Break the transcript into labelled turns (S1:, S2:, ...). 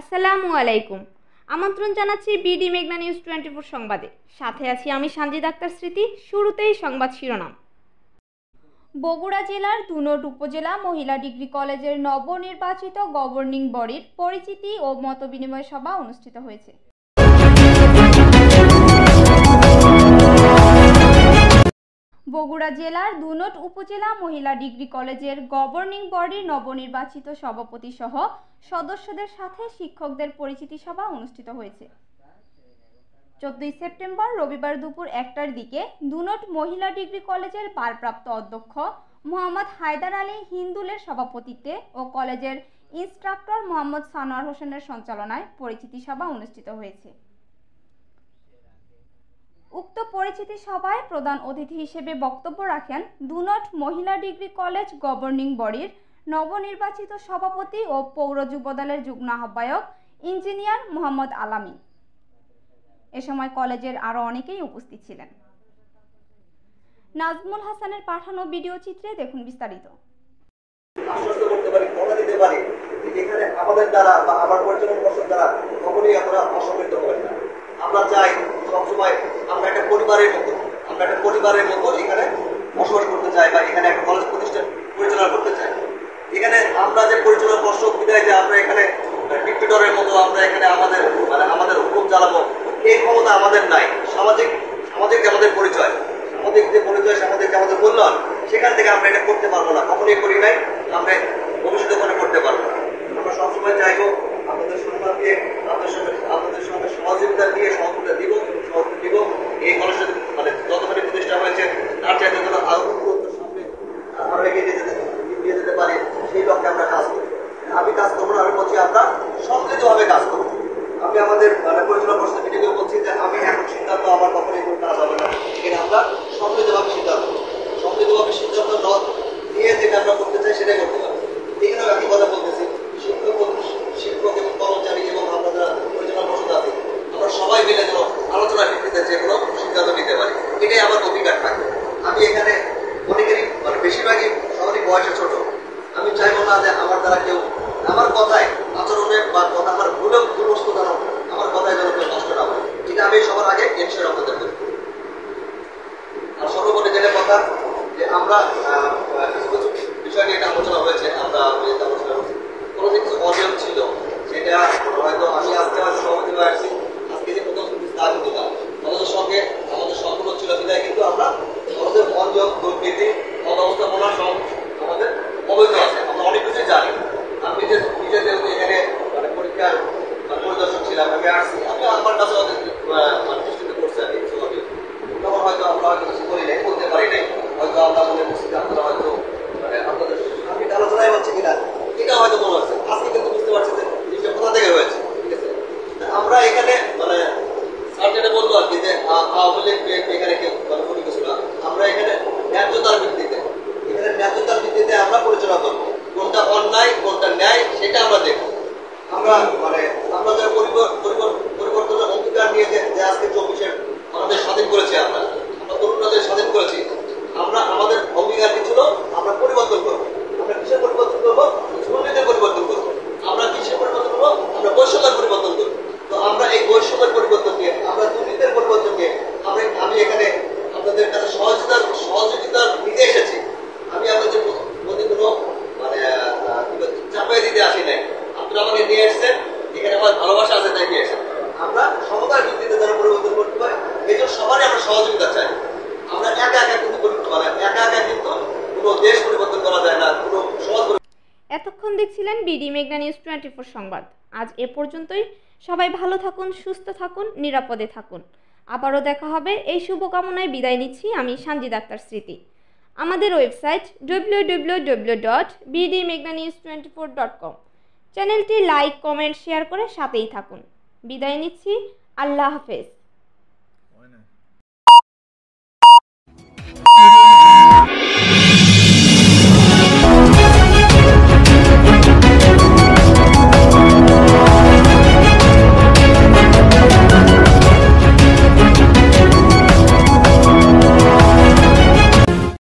S1: আসসালামু আলাইকুম। আমন্ত্রণ জানাচ্ছি বিডি মেঘনা নিউজ 24 সংবাদে। সাথে আছি আমি সানজিদ আক্তার স্মৃতি। শুরুতেই সংবাদ শিরোনাম। বগুড়া জেলার ধুনট উপজেলা মহিলা ডিগ্রি কলেজের নবনির্বাচিত গভর্নিং বডির পরিচিতি ও মতবিনিময় সভা অনুষ্ঠিত হয়েছে। বগুড়া জেলার ধুনট উপজেলা মহিলা ডিগ্রি কলেজের গভর্নিং বডির নবনির্বাচিত সভাপতি সহ সদস্যদের সাথে শিক্ষকদের পরিচিতি সভা অনুষ্ঠিত হয়েছে। 14 সেপ্টেম্বর রবিবার দুপুর 1টার দিকে ধুনট মহিলা ডিগ্রি কলেজের ভারপ্রাপ্ত অধ্যক্ষ মোহাম্মদ হায়দার আলী হিন্দুলের সভাপতিত্বে ও কলেজের ইনস্ট্রাক্টর মোহাম্মদ সানোয়ার হোসেনের সঞ্চালনায় পরিচিতি সভা অনুষ্ঠিত হয়েছে। উক্ত পরিচিতি সভায় প্রধান অতিথি হিসেবে বক্তব্য রাখেন ধুনট মহিলা ডিগ্রি কলেজ গভর্নিং বডির নবনির্বাচিত সভাপতি ও পৌর যুবদলের যুগ্ম আহ্বায়ক ইঞ্জিনিয়ার মোহাম্মদ আলামিন। এ সময় কলেজের আরো অনেকেই উপস্থিত ছিলেন। নাজমুল হাসানের পাঠানো ভিডিও চিত্রে দেখুন বিস্তারিত।
S2: আশ্বস্ত করতে পারি, কথা দিতে পারি, এখানে আমাদের দ্বারা বা আমার পরিচালনা পর্ষদ দ্বারা কখনোই আমরা অসমৃদ্ধ হবেন না। আমরা চাই সবসময় আমরা একটা পরিবারের মতো এখানে বসবাস করতে চাই বা এখানে একটা কলেজ প্রতিষ্ঠান পরিচালনা করতে চাই। এখানে আমরা যে পরিচালনা পর্ষদ বিদায় যে আমরা এখানে ডিক্টেটরের মতো আমরা এখানে আমাদের হুকুম চালাবো, এই ক্ষমতা আমাদের নাই। সামাজিক যে আমাদের পরিচয়, সামাজিক যে আমাদের কল্যাণ, সেখান থেকে আমরা এটা করতে পারবো না, কখনোই করি নাই, আমরা ভবিষ্যতে করে করতে পারবো না। আমরা সবসময় চাইবো আপনাদের সম্মান দিয়ে আপনাদের সঙ্গে সহযোগিতা দিব এই কলেজের যতখানি প্রতিষ্ঠা হয়েছে তার চাইতে যেন আরো সামনে আমরা এগিয়ে যেতে পারি, সেই লক্ষ্যে আমরা কাজ করি। আমি কাজ করবো না, আমি বলছি আমরা সম্মিলিতভাবে কাজ করবো। আমি আমাদের পরিচালনা পর্ষদ মিটিংয়ে বলছি যে আমি এখন সিদ্ধান্ত আমার কখনোই কোনো কাজ হবে না, এখানে আমরা সম্মিলিতভাবে সিদ্ধান্ত নিয়ে যেটা আমরা করতে চাই সেটাই করতে পারি। এখানেও একই কথা বলতেছি, শিক্ষক এবং কর্মচারী এবং আমরা যারা পরিচালনা পর্ষদ আছে আমরা সবাই মিলে যেন আলোচনার ভিত্তিতে যেগুলো সিদ্ধান্ত নিতে পারি, এটাই আমার অধিকার থাকবে। আমি এখানে অনেকেরই বেশিরভাগই সবারই বয়সে ছোট। আমি চাইবো না যে আমার দ্বারা কেউ আমার কথায় আচরণে বা কথা আমার ভুলবস্তু দ্বারা আমার কথায় যেন কেউ নষ্ট না হয়, এটা আমি সবার আগে এনশিওর আপনাদের করি। আর সর্বোপরি যেটা কথা যে আমরা কিছু বিষয় নিয়ে এটা আলোচনা হয়েছে, আমরা কোনো কিছু অনিয়ম ছিল সেটা হয়তো আমি আজকে সভাপতি হয়ে আসছি, আজকে যে প্রথম দিলাম আমাদের সঙ্গে আমাদের সম্পূর্ণ ছিল বিদায়, কিন্তু আমরা আমাদের অনিয়ম দুর্নীতি অব্যবস্থাপনা সব আমাদের অবৈধ আছে, আমরা অনেক কিছুই জানি। আমি নিজে যেহেতু এখানে পরীক্ষার পরিদর্শক ছিলাম, আমি আসছি, আমি আমার কাছে দৃষ্টিতে করছি আমি কিছু অনিয়ম, তখন হয়তো আমরা হয়তো কিছু করি নাই, বলতে পারি নাই, হয়তো আমরা মনে করছি যে আপনারা হয়তো আপনাদের আমি আলোচনায় হচ্ছে কিনা এটা হয়তো মনে হচ্ছে। আজকে কিন্তু বুঝতে পারছি যে জিনিসটা কোথা থেকে হয়েছে। ঠিক আছে, আমরা এখানে স্যার যেটা বললো আর কি যে আওয়ামী লীগ এখানে কেউ কোনো কিছু না, আমরা এখানে ন্যায্যতার ভিত্তিতে আমরা পরিচালনা করবো, কোনটা অন্যায় কোনটা ন্যায় সেটা আমরা দেখবো। আমরা আমরা যে পরিবর্তনের অঙ্গীকার নিয়ে যে আজকে 24 আমাদের স্বাধীন করেছি, আমরা তরুণদের স্বাধীন করেছি, আমরা আমাদের অঙ্গীকার কি ছিল? আমরা পরিবর্তন করবো। আমরা কিসের পরিবর্তন করবো? দুর্নীতির পরিবর্তন করবো। আমরা কিসের পরিবর্তন করবো? আমরা বৈষম্যের পরিবর্তন করবো। তো আমরা এই বৈষম্যের পরিবর্তন নিয়ে, আমরা দুর্নীতির পরিবর্তন নিয়ে আমি এখানে আপনাদের কাছে সহযোগিতা নিতে এসেছি। আমি আপনাদের মধ্যে কোনো চাপাই দিতে আসি নাই, আপনারা আমাকে নিয়ে এসেছেন, এখানে আমার ভালোবাসা আছে তাই নিয়ে এসেছেন। আমরা সমতার ভিত্তিতে যারা পরিবর্তন করতে পারে এই জন্য সবারই আমরা সহযোগিতা চাই। আমরা একা কিন্তু কোনো দেশ পরিবর্তন করা যায় না, কোনো সমাজ।
S1: এতক্ষণ দেখছিলেন বিডি মেঘনা নিউজ 24 সংবাদ। আজ এ পর্যন্তই। সবাই ভালো থাকুন, সুস্থ থাকুন, নিরাপদে থাকুন। আবারও দেখা হবে এই শুভকামনায় বিদায় নিচ্ছি আমি সানজিদ আক্তার স্মৃতি। আমাদের ওয়েবসাইট www.bdmeghnanews24.com। চ্যানেলটি লাইক, কমেন্ট, শেয়ার করে সাথেই থাকুন। বিদায় নিচ্ছি। আল্লাহ হাফেজ।